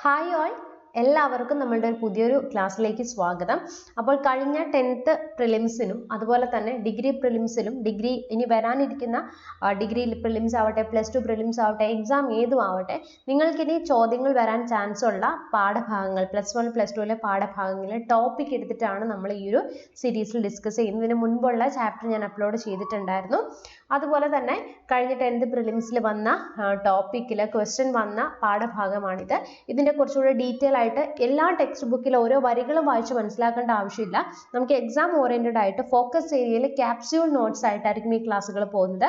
Hi all, എല്ലാവർക്കും നമ്മളുടെ ഒരു പുതിയൊരു ക്ലാസ്സിലേക്ക് സ്വാഗതം. അപ്പോൾ കഴിഞ്ഞ 10th പ്രിലിംസിനും അതുപോലെ തന്നെ ഡിഗ്രി പ്രിലിംസിലും ഡിഗ്രി ഇനി വരാനിരിക്കുന്ന ഡിഗ്രി പ്രിലിംസ് ആവട്ടെ, +2 പ്രിലിംസ് ആവട്ടെ, എക്സാം ഏതും ആവട്ടെ, നിങ്ങൾക്കിനി ചോദ്യങ്ങൾ വരാൻ ചാൻസ് ഉള്ള പാഠഭാഗങ്ങൾ +1 +2 പാഠഭാഗങ്ങളിലെ ടോപ്പിക് എടുത്തിട്ടാണ് നമ്മൾ ഈ ഒരു സീരീസിൽ ഡിസ്കസ് ചെയ്യുന്നത്. ഇതിന് മുൻപുള്ള ചാപ്റ്റർ ഞാൻ അപ്ലോഡ് ചെയ്തിട്ടുണ്ടായിരുന്നു. അതുപോലെ തന്നെ കഴിഞ്ഞ 10th പ്രിലിംസിൽ വന്ന ടോപ്പിക്കിൽ ക്വസ്റ്റ്യൻ വന്ന പാഠഭാഗമാണിത്. ഇതിൻ്റെ കുറച്ചുകൂടി ഡീറ്റെയിൽ ആയിട്ട് എല്ലാ ടെക്സ്റ്റ് ബുക്കിലും ഓരോ വരികളും വായിച്ച് മനസ്സിലാക്കേണ്ട ആവശ്യമില്ല. നമുക്ക് എക്സാം ഓറിയന്റഡ് ആയിട്ട് ഫോക്കസ് ഏരിയയിൽ ക്യാപ്സ്യൂൾ നോട്ട്സ് ആയിട്ടായിരിക്കും ഈ ക്ലാസ്സുകൾ പോകുന്നത്.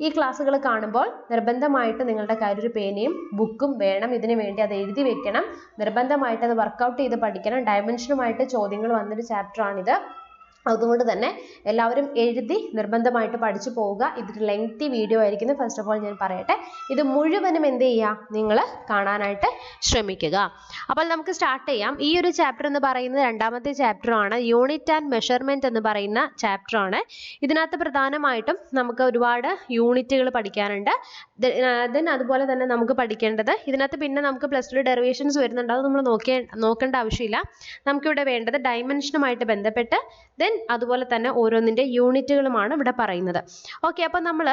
ഈ ക്ലാസ്സുകൾ കാണുമ്പോൾ നിർബന്ധമായിട്ട് നിങ്ങളുടെ കയ്യിൽ ഒരു പേനയും ബുക്കും വേണം. ഇതിനു വേണ്ടി അത് എഴുതി വെക്കണം. നിർബന്ധമായിട്ട് അത് വർക്കൗട്ട് ചെയ്ത് പഠിക്കണം. ഡയമെൻഷനുമായിട്ട് ചോദ്യങ്ങൾ വന്നൊരു ചാപ്റ്റർ ആണിത്. അതുകൊണ്ട് തന്നെ എല്ലാവരും എഴുതി നിർബന്ധമായിട്ട് പഠിച്ചു പോവുക. ഇതൊരു ലെങ്തി വീഡിയോ ആയിരിക്കുന്നു. ഫസ്റ്റ് ഓഫ് ഓൾ ഞാൻ പറയട്ടെ, ഇത് മുഴുവനും എന്ത് ചെയ്യുക, നിങ്ങൾ കാണാനായിട്ട് ശ്രമിക്കുക. അപ്പോൾ നമുക്ക് സ്റ്റാർട്ട് ചെയ്യാം. ഈ ഒരു ചാപ്റ്റർ എന്ന് പറയുന്നത് രണ്ടാമത്തെ ചാപ്റ്റർ ആണ്. യൂണിറ്റ് ആൻഡ് മെഷർമെന്റ് എന്ന് പറയുന്ന ചാപ്റ്റർ ആണ്. ഇതിനകത്ത് പ്രധാനമായിട്ടും നമുക്ക് ഒരുപാട് യൂണിറ്റുകൾ പഠിക്കാനുണ്ട്. അതുപോലെ തന്നെ നമുക്ക് പഠിക്കേണ്ടത് ഇതിനകത്ത് പിന്നെ നമുക്ക് +2 ഡെറിവേഷൻസ് വരുന്നുണ്ട്. അത് നമ്മൾ നോക്കേണ്ട ആവശ്യമില്ല. നമുക്കിവിടെ വേണ്ടത് ഡയമെൻഷനുമായിട്ട് ബന്ധപ്പെട്ട് അതുപോലെ തന്നെ ഓരോന്നിന്റെ യൂണിറ്റുകളുമാണ് ഇവിടെ പറയുന്നത്. ഓക്കെ, അപ്പോൾ നമ്മൾ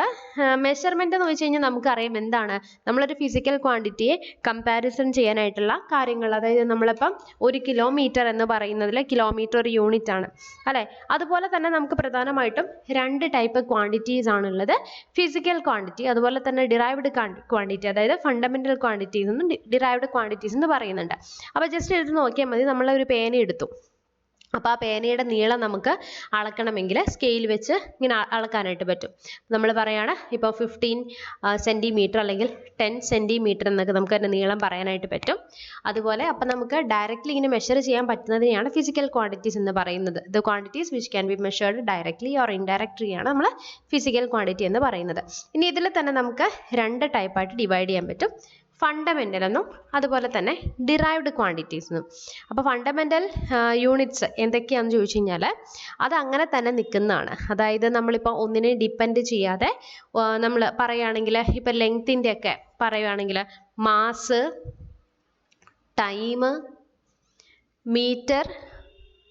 മെഷർമെന്റ് എന്ന് വെച്ച് കഴിഞ്ഞാൽ നമുക്കറിയാം എന്താണ്. നമ്മളൊരു ഫിസിക്കൽ ക്വാണ്ടിറ്റിയെ കമ്പാരിസൺ ചെയ്യാനായിട്ടുള്ള കാര്യങ്ങൾ. അതായത് നമ്മളിപ്പം 1 കിലോമീറ്റർ എന്ന് പറയുന്നതിൽ കിലോമീറ്റർ ഒരു യൂണിറ്റ് ആണ് അല്ലെ. അതുപോലെ തന്നെ നമുക്ക് പ്രധാനമായിട്ടും 2 ടൈപ്പ് ക്വാണ്ടിറ്റീസ് ആണുള്ളത്. ഫിസിക്കൽ ക്വാണ്ടിറ്റി, അതുപോലെ തന്നെ ഡിറൈവ്ഡ് ക്വാണ്ടിറ്റി. അതായത് ഫണ്ടമെന്റൽ ക്വാണ്ടിറ്റീസ് എന്നും ഡിറൈവ്ഡ് ക്വാണ്ടിറ്റീസ് എന്ന് പറയുന്നുണ്ട്. അപ്പോൾ ജസ്റ്റ് എടുത്ത് നോക്കിയാൽ മതി. നമ്മളൊരു പേന എടുത്തു. അപ്പോൾ ആ പേനയുടെ നീളം നമുക്ക് അളക്കണമെങ്കിൽ സ്കെയിൽ വെച്ച് ഇങ്ങനെ അളക്കാനായിട്ട് പറ്റും. നമ്മൾ പറയുകയാണ് ഇപ്പോൾ 15 സെൻറ്റിമീറ്റർ അല്ലെങ്കിൽ 10 സെൻറ്റിമീറ്റർ എന്നൊക്കെ നമുക്ക് അതിൻ്റെ നീളം പറയാനായിട്ട് പറ്റും. അതുപോലെ അപ്പോൾ നമുക്ക് ഡയറക്റ്റ്ലി ഇങ്ങനെ മെഷർ ചെയ്യാൻ പറ്റുന്നതിനെയാണ് ഫിസിക്കൽ ക്വാണ്ടിറ്റീസ് എന്ന് പറയുന്നത്. The quantities which can be measured directly or indirectly ആണ് നമ്മൾ ഫിസിക്കൽ ക്വാണ്ടിറ്റി എന്ന് പറയുന്നത്. ഇനി ഇതിൽ തന്നെ നമുക്ക് 2 ടൈപ്പായിട്ട് ഡിവൈഡ് ചെയ്യാൻ പറ്റും. ഫണ്ടമെന്റൽ എന്നും അതുപോലെ തന്നെ ഡിറൈവ്ഡ് ക്വാണ്ടിറ്റീസ് എന്നും. അപ്പോൾ ഫണ്ടമെന്റൽ യൂണിറ്റ്സ് എന്തൊക്കെയാണെന്ന് ചോദിച്ചു കഴിഞ്ഞാൽ അത് അങ്ങനെ തന്നെ നിൽക്കുന്നതാണ്. അതായത് നമ്മളിപ്പോൾ ഒന്നിനെ ഡിപ്പെൻഡ് ചെയ്യാതെ നമ്മൾ പറയുകയാണെങ്കിൽ ഇപ്പം ലെങ്ത്തിൻ്റെ ഒക്കെ പറയുകയാണെങ്കിൽ മാസ്, ടൈം, മീറ്റർ,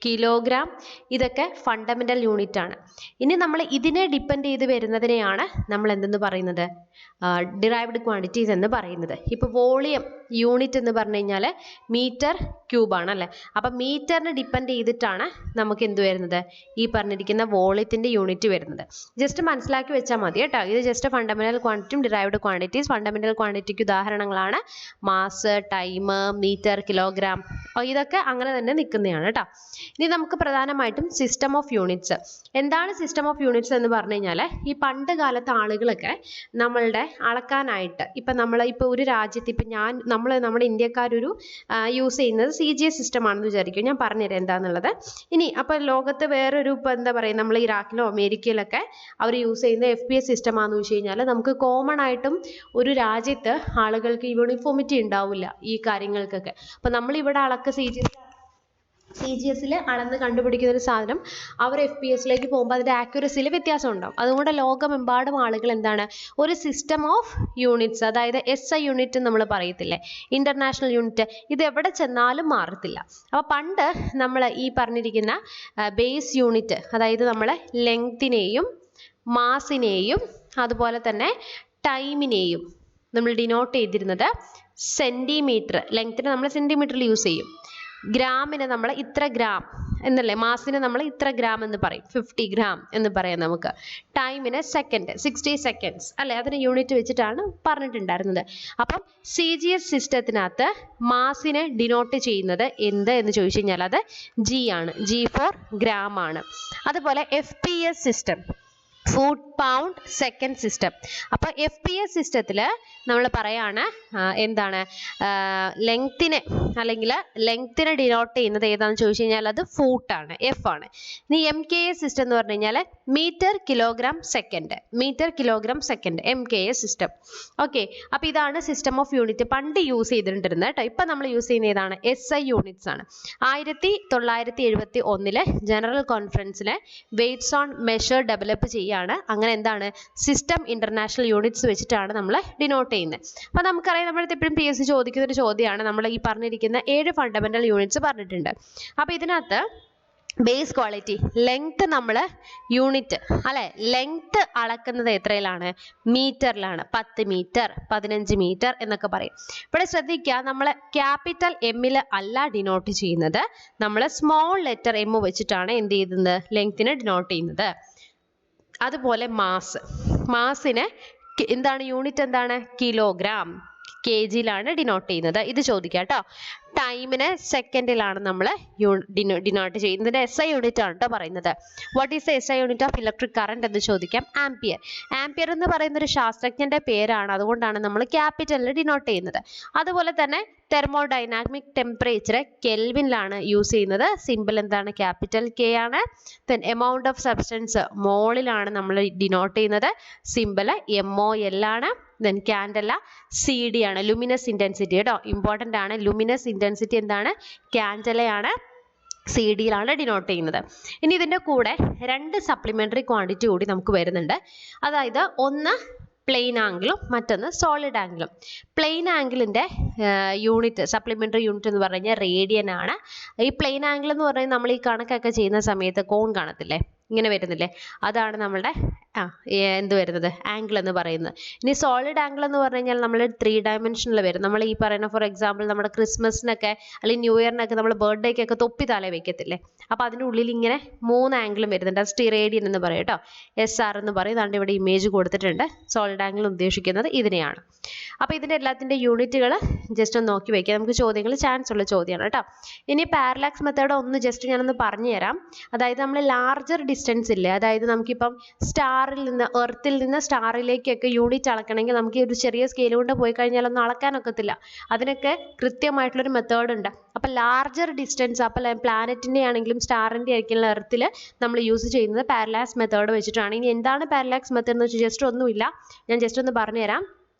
കിലോഗ്രാം, ഇതൊക്കെ ഫണ്ടമെന്റൽ യൂണിറ്റ് ആണ്. ഇനി നമ്മൾ ഇതിനെ ഡിപ്പെൻഡ് ചെയ്ത് വരുന്നതിനെയാണ് നമ്മൾ എന്തെന്ന് പറയുന്നത്, ഡിറൈവ്ഡ് ക്വാണ്ടിറ്റീസ് എന്ന് പറയുന്നത്. ഇപ്പോൾ വോളിയം യൂണിറ്റ് എന്ന് പറഞ്ഞു കഴിഞ്ഞാൽ മീറ്റർ ക്യൂബാണ് അല്ലേ. അപ്പം മീറ്ററിന് ഡിപ്പെൻഡ് ചെയ്തിട്ടാണ് നമുക്ക് എന്ത് വരുന്നത്, ഈ പറഞ്ഞിരിക്കുന്ന വോളിയത്തിൻ്റെ യൂണിറ്റ് വരുന്നത്. ജസ്റ്റ് മനസ്സിലാക്കി വെച്ചാൽ മതി കേട്ടോ. ഇത് ജസ്റ്റ് ഫണ്ടമെന്റൽ ക്വാണ്ടിറ്റിയും ഡിറൈവ്ഡ് ക്വാണ്ടിറ്റീസ്. ഫണ്ടമെന്റൽ ക്വാണ്ടിറ്റിക്ക് ഉദാഹരണങ്ങളാണ് മാസ്, ടൈം, മീറ്റർ, കിലോഗ്രാം. ഇതൊക്കെ അങ്ങനെ തന്നെ നിൽക്കുന്നതാണ് കേട്ടോ. ഇനി നമുക്ക് പ്രധാനമായിട്ടും സിസ്റ്റം ഓഫ് യൂണിറ്റ്സ്. എന്താണ് സിസ്റ്റം ഓഫ് യൂണിറ്റ്സ് എന്ന് പറഞ്ഞു കഴിഞ്ഞാൽ, ഈ പണ്ട് കാലത്തെ ആളുകളൊക്കെ നമ്മളുടെ അളക്കാനായിട്ട് ഇപ്പോൾ ഒരു രാജ്യത്ത് ഇപ്പം നമ്മുടെ ഇന്ത്യക്കാരൊരു യൂസ് ചെയ്യുന്നത് CGS സിസ്റ്റം ആണെന്ന് വിചാരിക്കും. ഞാൻ പറഞ്ഞുതരാം എന്താണെന്നുള്ളത്. ഇനി അപ്പോൾ ലോകത്ത് വേറൊരു ഇപ്പോൾ എന്താ പറയുക, നമ്മൾ ഇറാഖിലോ അമേരിക്കയിലൊക്കെ അവർ യൂസ് ചെയ്യുന്ന FPS സിസ്റ്റം ആണെന്ന് വെച്ച് കഴിഞ്ഞാൽ നമുക്ക് കോമൺ ആയിട്ടും ഒരു രാജ്യത്ത് ആളുകൾക്ക് യൂണിഫോമിറ്റി ഉണ്ടാവില്ല ഈ കാര്യങ്ങൾക്കൊക്കെ. അപ്പോൾ നമ്മളിവിടെ അളക്ക CGSൽ അളന്ന് കണ്ടുപിടിക്കുന്ന ഒരു സാധനം അവർ FPS പോകുമ്പോൾ അതിൻ്റെ ആക്യുറസിയിൽ വ്യത്യാസം ഉണ്ടാവും. അതുകൊണ്ട് ലോകമെമ്പാടും ആളുകൾ എന്താണ്, ഒരു സിസ്റ്റം ഓഫ് യൂണിറ്റ്സ്, അതായത് SI യൂണിറ്റ് നമ്മൾ പറയത്തില്ലേ, ഇന്റർനാഷണൽ യൂണിറ്റ്, ഇത് എവിടെ ചെന്നാലും മാറത്തില്ല. അപ്പോൾ പണ്ട് നമ്മൾ ഈ പറഞ്ഞിരിക്കുന്ന ബേസ് യൂണിറ്റ്, അതായത് നമ്മൾ ലെങ്തിനെയും മാസിനെയും അതുപോലെ തന്നെ ടൈമിനെയും നമ്മൾ ഡിനോട്ട് ചെയ്തിരുന്നത് സെൻറ്റിമീറ്റർ. ലെങ്തിനെ നമ്മൾ സെൻറ്റിമീറ്ററിൽ യൂസ് ചെയ്യും. ഗ്രാമിന് നമ്മൾ ഇത്ര ഗ്രാം എന്നല്ലേ, മാസിന് നമ്മൾ ഇത്ര ഗ്രാം എന്ന് പറയും, 50 ഗ്രാം എന്ന് പറയാം നമുക്ക്. ടൈമിന് സെക്കൻഡ്, 60 സെക്കൻഡ്സ് അല്ലെ, അതിന് യൂണിറ്റ് വെച്ചിട്ടാണ് പറഞ്ഞിട്ടുണ്ടായിരുന്നത്. അപ്പം CGS സിസ്റ്റത്തിനകത്ത് മാസിനെ ഡിനോട്ട് ചെയ്യുന്നത് എന്ത് എന്ന് ചോദിച്ചു കഴിഞ്ഞാൽ അത് G ആണ്. G ഫോർ ഗ്രാം ആണ്. അതുപോലെ FPS system, food pound second system. അപ്പോൾ FPS സിസ്റ്റത്തിൽ നമ്മൾ പറയാണ് എന്താണ്, ലെങ്തിനെ അല്ലെങ്കിൽ ലെങ്തിനെ ഡിനോട്ട് ചെയ്യുന്നത് ഏതാണെന്ന് ചോദിച്ചു കഴിഞ്ഞാൽ അത് ഫൂട്ടാണ്, F ആണ്. ഇനി MKS സിസ്റ്റം എന്ന് പറഞ്ഞു കഴിഞ്ഞാൽ metre kilogram second, metre kilogram second, MKS system. Okay, അപ്പോൾ ഇതാണ് സിസ്റ്റം ഓഫ് യൂണിറ്റ് പണ്ട് യൂസ് ചെയ്തിട്ടുണ്ടിരുന്നത് കേട്ടോ. ഇപ്പം നമ്മൾ യൂസ് ചെയ്യുന്ന ഏതാണ്, SI യൂണിറ്റ്സ് ആണ്. 1971 ജനറൽ കോൺഫറൻസിലെ വെയ്റ്റ്സ് ഓൺ മെഷർ ഡെവലപ്പ് ചെയ്യുക ചോദ്യമാണ്. അങ്ങനെ എന്താണ് സിസ്റ്റം ഇന്റർനാഷണൽ യൂണിറ്റ്സ് വെച്ചിട്ടാണ് നമ്മൾ ഡിനോട്ട് ചെയ്യുന്നത്. അപ്പോൾ നമുക്കറിയാം നമ്മളടുത്ത് എപ്പോഴും PSC ചോദിക്കുന്ന ഒരു ചോദ്യമാണ്. നമ്മൾ ഈ പറഞ്ഞിരിക്കുന്ന 7 ഫണ്ടമെന്റൽ യൂണിറ്റ്സ് പറഞ്ഞിട്ടുണ്ട്. അപ്പോൾ ഇതിനകത്ത് ബേസ് ക്വാളിറ്റി ലെങ്ത് നമ്മൾ യൂണിറ്റ് അല്ലെ ലെങ്ത് അളക്കുന്നത് എത്രയിലാണ്? മീറ്ററിലാണ്. 10 മീറ്റർ 15 മീറ്റർ എന്നൊക്കെ പറയും. ഇവിടെ ശ്രദ്ധിക്കുക, നമ്മൾ ക്യാപിറ്റൽ എമ്മിൽ അല്ല ഡിനോട്ട് ചെയ്യുന്നത്, നമ്മൾ സ്മോൾ ലെറ്റർ എം വെച്ചിട്ടാണ് എന്ത് ചെയ്യുന്നത്? ലെങ്തിനെ ഡിനോട്ട് ചെയ്യുന്നത്. അതുപോലെ മാസിന് എന്താണ് യൂണിറ്റ്? എന്താണ്? കിലോഗ്രാം. kg ഡിനോട്ട് ചെയ്യുന്നത്. ഇത് ചോദിക്കാം കേട്ടോ. ടൈമിന് സെക്കൻഡിലാണ് നമ്മൾ ഡിനോട്ട് ചെയ്യുന്നത്. SI യൂണിറ്റ് ആണ് കേട്ടോ പറയുന്നത്. What is the SI unit of electric current എന്ന് ചോദിക്കാം. ആംപിയർ. ആംപിയർ എന്ന് പറയുന്ന ഒരു ശാസ്ത്രജ്ഞന്റെ പേരാണ്, അതുകൊണ്ടാണ് നമ്മൾ ക്യാപിറ്റലിൽ ഡിനോട്ട് ചെയ്യുന്നത്. അതുപോലെ തന്നെ തെർമോഡൈനാമിക് ടെമ്പറേച്ചർ കെൽവിനിലാണ് യൂസ് ചെയ്യുന്നത്. സിമ്പിൾ എന്താണ്? ക്യാപിറ്റൽ K ആണ്. ദെൻ എമൗണ്ട് ഓഫ് സബ്സ്റ്റൻസ് മോളിലാണ് നമ്മൾ ഡിനോട്ട് ചെയ്യുന്നത്. സിമ്പിൾ MOL ആണ്. ദെൻ ക്യാൻഡല CD ആണ്. ലുമിനസ് ഇന്റൻസിറ്റി കേട്ടോ, ഇമ്പോർട്ടൻ്റ് ആണ്. ലുമിനസ് ഇന്റൻസിറ്റി എന്താണ്? ക്യാൻഡലയാണ്. CD ഡിനോട്ട് ചെയ്യുന്നത്. ഇനി ഇതിൻ്റെ കൂടെ 2 സപ്ലിമെൻ്ററി ക്വാണ്ടിറ്റി കൂടി നമുക്ക് വരുന്നുണ്ട്. അതായത് ഒന്ന് പ്ലെയിൻ ആംഗിളും മറ്റൊന്ന് സോളിഡ് ആംഗിളും. പ്ലെയിൻ ആംഗിളിൻ്റെ യൂണിറ്റ് സപ്ലിമെൻ്ററി യൂണിറ്റ് എന്ന് പറഞ്ഞു കഴിഞ്ഞാൽ റേഡിയൻ ആണ്. ഈ പ്ലെയിൻ ആംഗിൾ എന്ന് പറഞ്ഞാൽ നമ്മൾ ഈ കണക്കൊക്കെ ചെയ്യുന്ന സമയത്ത് കോൺ കാണത്തില്ലേ, ഇങ്ങനെ വരുന്നില്ലേ, അതാണ് നമ്മളുടെ എന്ത് വരുന്നത്? ആംഗിൾ എന്ന് പറയുന്നത്. ഇനി സോളിഡ് ആംഗിൾ എന്ന് പറഞ്ഞു കഴിഞ്ഞാൽ നമ്മൾ 3 ഡയമെൻഷനിൽ വരും. നമ്മൾ ഈ പറയുന്ന ഫോർ എക്സാമ്പിൾ നമ്മുടെ ക്രിസ്മസിനൊക്കെ അല്ലെങ്കിൽ ന്യൂ ഇയറിനൊക്കെ നമ്മൾ ബർത്ത്ഡേക്കൊക്കെ തൊപ്പി തല വെക്കത്തില്ലേ, അപ്പോൾ അതിൻ്റെ ഉള്ളിൽ ഇങ്ങനെ 3 ആംഗിളും വരുന്നുണ്ട്. അത് സ്റ്റിറേഡിയൻ എന്ന് പറയും കേട്ടോ. SR എന്ന് പറയും. അതുകൊണ്ട് ഇവിടെ ഇമേജ് കൊടുത്തിട്ടുണ്ട്. സോളിഡ് ആംഗിൾ ഉദ്ദേശിക്കുന്നത് ഇതിനെയാണ്. അപ്പോൾ ഇതിൻ്റെ എല്ലാത്തിൻ്റെ യൂണിറ്റുകൾ ജസ്റ്റ് ഒന്ന് നോക്കി വയ്ക്കുക. നമുക്ക് ചോദ്യങ്ങൾ ചാൻസ് ഉള്ള ചോദ്യമാണ് കേട്ടോ. ഇനി പാരലാക്സ് മെത്തേഡ് ഒന്ന് ജസ്റ്റ് ഞാനൊന്ന് പറഞ്ഞു തരാം. അതായത് നമ്മൾ ലാർജർ ഡിസ്റ്റൻസ് ഇല്ലേ, അതായത് നമുക്കിപ്പം എർത്തിൽ നിന്ന് സ്റ്റാറിലേക്കൊക്കെ യൂണിറ്റ് അളക്കണമെങ്കിൽ നമുക്ക് ഒരു ചെറിയ സ്കെയിൽ കൊണ്ട് പോയി കഴിഞ്ഞാൽ ഒന്നും അളക്കാനൊക്കത്തില്ല. അതിനൊക്കെ കൃത്യമായിട്ടുള്ളൊരു മെത്തേഡ് ഉണ്ട്. അപ്പോൾ ലാർജർ ഡിസ്റ്റൻസ്, അപ്പോൾ പ്ലാനറ്റിൻ്റെ ആണെങ്കിലും സ്റ്റാറിൻ്റെ ആയിരിക്കും എർത്തിൽ നമ്മൾ യൂസ് ചെയ്യുന്നത് പാരലാക്സ് മെത്തേഡ് വെച്ചിട്ടാണ്. ഇനി എന്താണ് പാരലാക്സ് മെത്തേഡ് എന്ന് വെച്ചാൽ ജസ്റ്റ് ഒന്നുമില്ല, ഞാൻ ജസ്റ്റ് ഒന്ന് പറഞ്ഞുതരാം.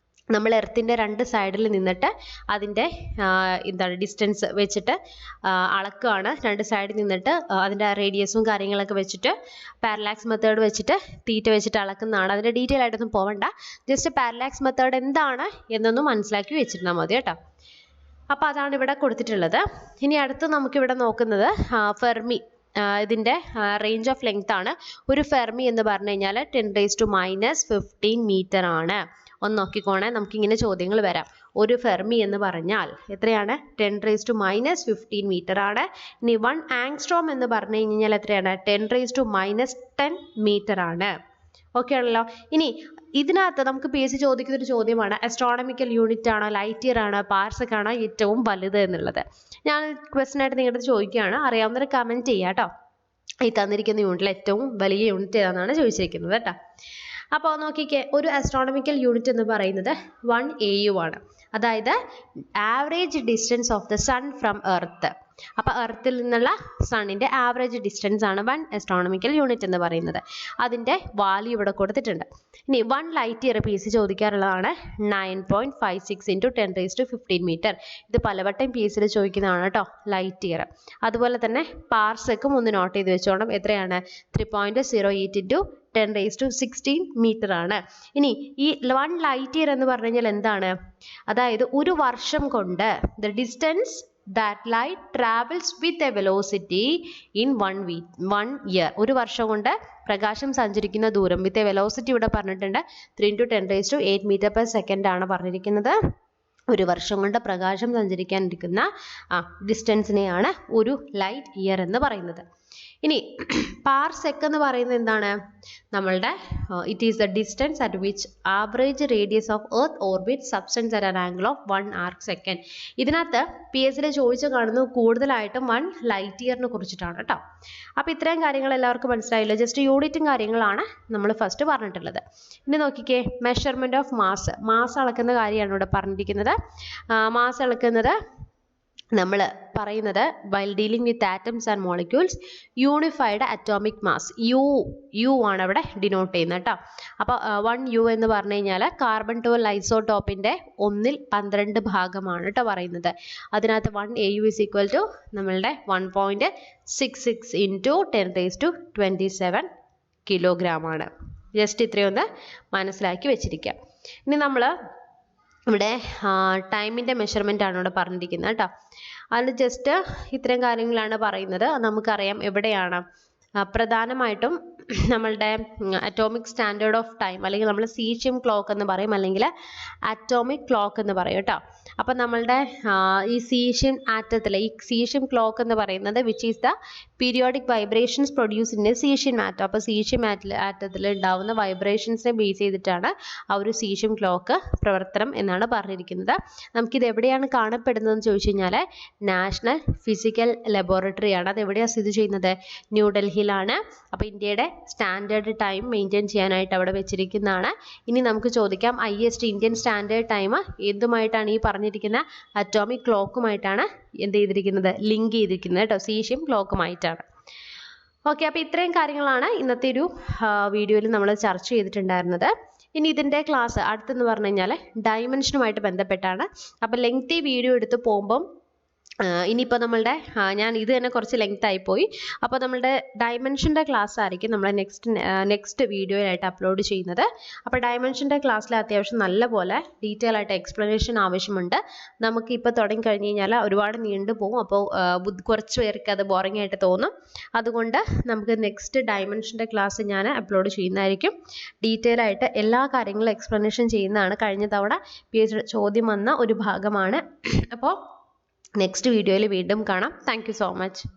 നമ്മൾ എർത്തിൻ്റെ 2 സൈഡിൽ നിന്നിട്ട് അതിൻ്റെ എന്താണ് ഡിസ്റ്റൻസ് വെച്ചിട്ട് അളക്കുകയാണ്. 2 സൈഡിൽ നിന്നിട്ട് അതിൻ്റെ റേഡിയസും കാര്യങ്ങളൊക്കെ വെച്ചിട്ട് പാരലാക്സ് മെത്തേഡ് വെച്ചിട്ട് തീറ്റ വെച്ചിട്ട് അളക്കുന്നതാണ്. അതിൻ്റെ ഡീറ്റെയിൽ ആയിട്ടൊന്നും പോവണ്ട. ജസ്റ്റ് പാരലാക്സ് മെത്തേഡ് എന്താണ് എന്നൊന്നും മനസ്സിലാക്കി വെച്ചിരുന്നാൽ മതി കേട്ടോ. അപ്പോൾ അതാണ് ഇവിടെ കൊടുത്തിട്ടുള്ളത്. ഇനി അടുത്ത് നമുക്കിവിടെ നോക്കുന്നത് ഫെർമി. ഇതിൻ്റെ റേഞ്ച് ഓഫ് ലെങ്ത് ആണ്. ഒരു ഫെർമി എന്ന് പറഞ്ഞു കഴിഞ്ഞാൽ 10⁻⁻15 മീറ്റർ ആണ്. ഒന്ന് നോക്കിക്കോണേ, നമുക്കിങ്ങനെ ചോദ്യങ്ങൾ വരാം. ഒരു ഫെർമി എന്ന് പറഞ്ഞാൽ എത്രയാണ്? 10⁻⁻15 മീറ്റർ ആണ്. ഇനി 1 ആങ്സ്ട്രോം എന്ന് പറഞ്ഞു കഴിഞ്ഞാൽ എത്രയാണ്? 10⁻10 മീറ്റർ ആണ്. ഓക്കെ ആണല്ലോ. ഇനി ഇതിനകത്ത് നമുക്ക് PSC ചോദിക്കുന്ന ഒരു ചോദ്യമാണ്, അസ്ട്രോണമിക്കൽ യൂണിറ്റ് ആണോ, ലൈറ്റ് ഇയർ ആണോ, പാർസെക് ആണോ ഏറ്റവും വലുത് എന്നുള്ളത്. ഞാൻ ക്വസ്റ്റ്യൻ ആയിട്ട് നിങ്ങളുടെ ചോദിക്കുകയാണ്. അറിയാവുന്നവർ കമൻറ്റ് ചെയ്യാം കേട്ടോ. ഈ തന്നിരിക്കുന്ന യൂണിറ്റിൽ ഏറ്റവും വലിയ യൂണിറ്റ് ഏതാണെന്നാണ് ചോദിച്ചിരിക്കുന്നത് കേട്ടോ. അപ്പോൾ നോക്കിക്കേ, ഒരു ആസ്ട്രോണമിക്കൽ യൂണിറ്റ് എന്ന് പറയുന്നത് 1 AU ആണ്. അതായത് average distance of the sun from earth. അപ്പോൾ എർത്തിൽ നിന്നുള്ള സണ്ണിൻ്റെ ആവറേജ് ഡിസ്റ്റൻസ് ആണ് 1 ആസ്ട്രോണമിക്കൽ യൂണിറ്റ് എന്ന് പറയുന്നത്. അതിൻ്റെ വാല്യൂ ഇവിടെ കൊടുത്തിട്ടുണ്ട്. ഇനി 1 ലൈറ്റ് ഇയർ PSC ചോദിക്കാറുള്ളതാണ് 9.56 × 10⁻15 മീറ്റർ. ഇത് പലവട്ടം PSC ചോദിക്കുന്നതാണ് കേട്ടോ, ലൈറ്റ് ഇയർ. അതുപോലെ തന്നെ പാർസെക്കും ഒന്ന് നോട്ട് ചെയ്ത് വെച്ചോണം. എത്രയാണ്? 3.08 × 10⁻16 മീറ്റർ ആണ്. ഇനി ഈ 1 ലൈറ്റ് ഇയർ എന്ന് പറഞ്ഞു കഴിഞ്ഞാൽ എന്താണ്? അതായത് ഒരു വർഷം കൊണ്ട് the distance that light travels with a velocity in 1 year. ഒരു വർഷം കൊണ്ട് പ്രകാശം സഞ്ചരിക്കുന്ന ദൂരം വിത്ത് എ വെലോസിറ്റി ഇവിടെ പറഞ്ഞിട്ടുണ്ട് 3 × 10⁻8 മീറ്റർ പെർ സെക്കൻഡ് ആണ് പറഞ്ഞിരിക്കുന്നത്. ഒരു വർഷം കൊണ്ട് പ്രകാശം സഞ്ചരിക്കാനിരിക്കുന്ന ഡിസ്റ്റൻസിനെയാണ് ഒരു ലൈറ്റ് ഇയർ എന്ന് പറയുന്നത്. ഇനി പാർസെക് എന്ന് പറയുന്നത് എന്താണ്? നമ്മളുടെ it is the distance at which average radius of earth orbit substance at an angle of 1 arc second. ഇതിനകത്ത് PSC ചോദിച്ചു കാണുന്നത് കൂടുതലായിട്ടും 1 ലൈറ്റ് ഇയറിനെ കുറിച്ചിട്ടാണ് കേട്ടോ. അപ്പോൾ ഇത്രയും കാര്യങ്ങൾ എല്ലാവർക്കും മനസ്സിലായില്ലോ. ജസ്റ്റ് യൂണിറ്റും കാര്യങ്ങളാണ് നമ്മൾ ഫസ്റ്റ് പറഞ്ഞിട്ടുള്ളത്. ഇനി നോക്കിക്കേ, മെഷർമെൻറ്റ് ഓഫ് മാസ് അളക്കുന്ന കാര്യമാണ് ഇവിടെ പറഞ്ഞിരിക്കുന്നത്. മാസ് അളക്കുന്നത് നമ്മൾ പറയുന്നത് while dealing with atoms and molecules unified atomic mass u ആണ് അവിടെ ഡിനോട്ട് ചെയ്യുന്നത് കേട്ടോ. അപ്പോൾ 1U എന്ന് പറഞ്ഞു കഴിഞ്ഞാൽ കാർബൺ 12 ഐസോടോപ്പിൻ്റെ 1/12 ഭാഗമാണ് കേട്ടോ പറയുന്നത്. അതിനകത്ത് 1 AU = നമ്മളുടെ 1.66 × 10⁻27 കിലോഗ്രാം ആണ്. ജസ്റ്റ് ഇത്രയും ഒന്ന് മനസ്സിലാക്കി വെച്ചിരിക്കുക. ഇനി നമ്മൾ ഇവിടെ ടൈമിൻ്റെ മെഷർമെൻ്റ് ആണ് ഇവിടെ പറഞ്ഞിരിക്കുന്നത് കേട്ടോ. അതിൽ ജസ്റ്റ് ഇത്രയും കാര്യങ്ങളാണ് പറയുന്നത്. നമുക്കറിയാം എവിടെയാണ് പ്രധാനമായിട്ടും നമ്മളുടെ അറ്റോമിക് സ്റ്റാൻഡേർഡ് ഓഫ് ടൈം അല്ലെങ്കിൽ നമ്മൾ സീഷ്യം ക്ലോക്ക് എന്ന് പറയും, അല്ലെങ്കിൽ അറ്റോമിക് ക്ലോക്ക് എന്ന് പറയും കേട്ടോ. അപ്പം നമ്മളുടെ ഈ സീഷ്യം ആറ്റത്തിൽ ഈ സീഷ്യം ക്ലോക്ക് എന്ന് പറയുന്നത് which is the periodic vibrations produce in A caesium atom. അപ്പോൾ സീഷ്യം ആറ്റത്തിൽ ഉണ്ടാവുന്ന വൈബ്രേഷൻസിനെ ബേസ് ചെയ്തിട്ടാണ് ആ ഒരു സീഷ്യം ക്ലോക്ക് പ്രവർത്തനം എന്നാണ് പറഞ്ഞിരിക്കുന്നത്. നമുക്കിത് എവിടെയാണ് കാണപ്പെടുന്നതെന്ന് ചോദിച്ചു കഴിഞ്ഞാൽ നാഷണൽ ഫിസിക്കൽ ലബോറട്ടറി ആണ്. അത് എവിടെയാണ് സ്ഥിതി ചെയ്യുന്നത്? ന്യൂഡൽഹിയിലാണ്. അപ്പോൾ ഇന്ത്യയുടെ സ്റ്റാൻഡേർഡ് ടൈം മെയിൻറ്റെയിൻ ചെയ്യാനായിട്ട് അവിടെ വെച്ചിരിക്കുന്നതാണ്. ഇനി നമുക്ക് ചോദിക്കാം IST ഇന്ത്യൻ സ്റ്റാൻഡേർഡ് ടൈം എന്തുമായിട്ടാണ് ഈ പറഞ്ഞിരിക്കുന്ന അറ്റോമിക് ക്ലോക്കുമായിട്ടാണ് എന്ത് ചെയ്തിരിക്കുന്നത്? ലിങ്ക് ചെയ്തിരിക്കുന്നത് കേട്ടോ, സീഷ്യം ക്ലോക്കുമായിട്ടാണ്. ഓക്കെ, അപ്പോൾ ഇത്രയും കാര്യങ്ങളാണ് ഇന്നത്തെ ഒരു വീഡിയോയിൽ നമ്മൾ ചർച്ച ചെയ്തിട്ടുണ്ടായിരുന്നത്. ഇനി ഇതിൻ്റെ ക്ലാസ് അടുത്തെന്ന് പറഞ്ഞു കഴിഞ്ഞാൽ ഡയമെൻഷനുമായിട്ട് ബന്ധപ്പെട്ടാണ്. അപ്പോൾ ലെങ്തി വീഡിയോ എടുത്ത് പോകുമ്പം ഇനിയിപ്പോൾ നമ്മളുടെ ഞാൻ ഇത് തന്നെ കുറച്ച് ലെങ്ത് ആയിപ്പോയി. അപ്പോൾ നമ്മളുടെ ഡയമെൻഷൻ്റെ ക്ലാസ് ആയിരിക്കും നമ്മൾ നെക്സ്റ്റ് വീഡിയോയിലായിട്ട് അപ്ലോഡ് ചെയ്യുന്നത്. അപ്പോൾ ഡയമെൻഷൻ്റെ ക്ലാസ്സിൽ അത്യാവശ്യം നല്ലപോലെ ഡീറ്റെയിൽ ആയിട്ട് എക്സ്പ്ലനേഷൻ ആവശ്യമുണ്ട്. നമുക്ക് ഇപ്പോൾ തുടങ്ങി കഴിഞ്ഞ് കഴിഞ്ഞാൽ ഒരുപാട് നീണ്ടു പോകും. അപ്പോൾ കുറച്ച് പേർക്ക് അത് ബോറിംഗ് ആയിട്ട് തോന്നും. അതുകൊണ്ട് നമുക്ക് നെക്സ്റ്റ് ഡയമെൻഷൻ്റെ ക്ലാസ് ഞാൻ അപ്ലോഡ് ചെയ്യുന്നതായിരിക്കും. ഡീറ്റെയിൽ ആയിട്ട് എല്ലാ കാര്യങ്ങളും എക്സ്പ്ലനേഷൻ ചെയ്യുന്നതാണ്. കഴിഞ്ഞ തവണ PH ചോദ്യം വന്ന ഒരു ഭാഗമാണ്. അപ്പോൾ നെക്സ്റ്റ് വീഡിയോയിൽ വീണ്ടും കാണാം. Thank you so much.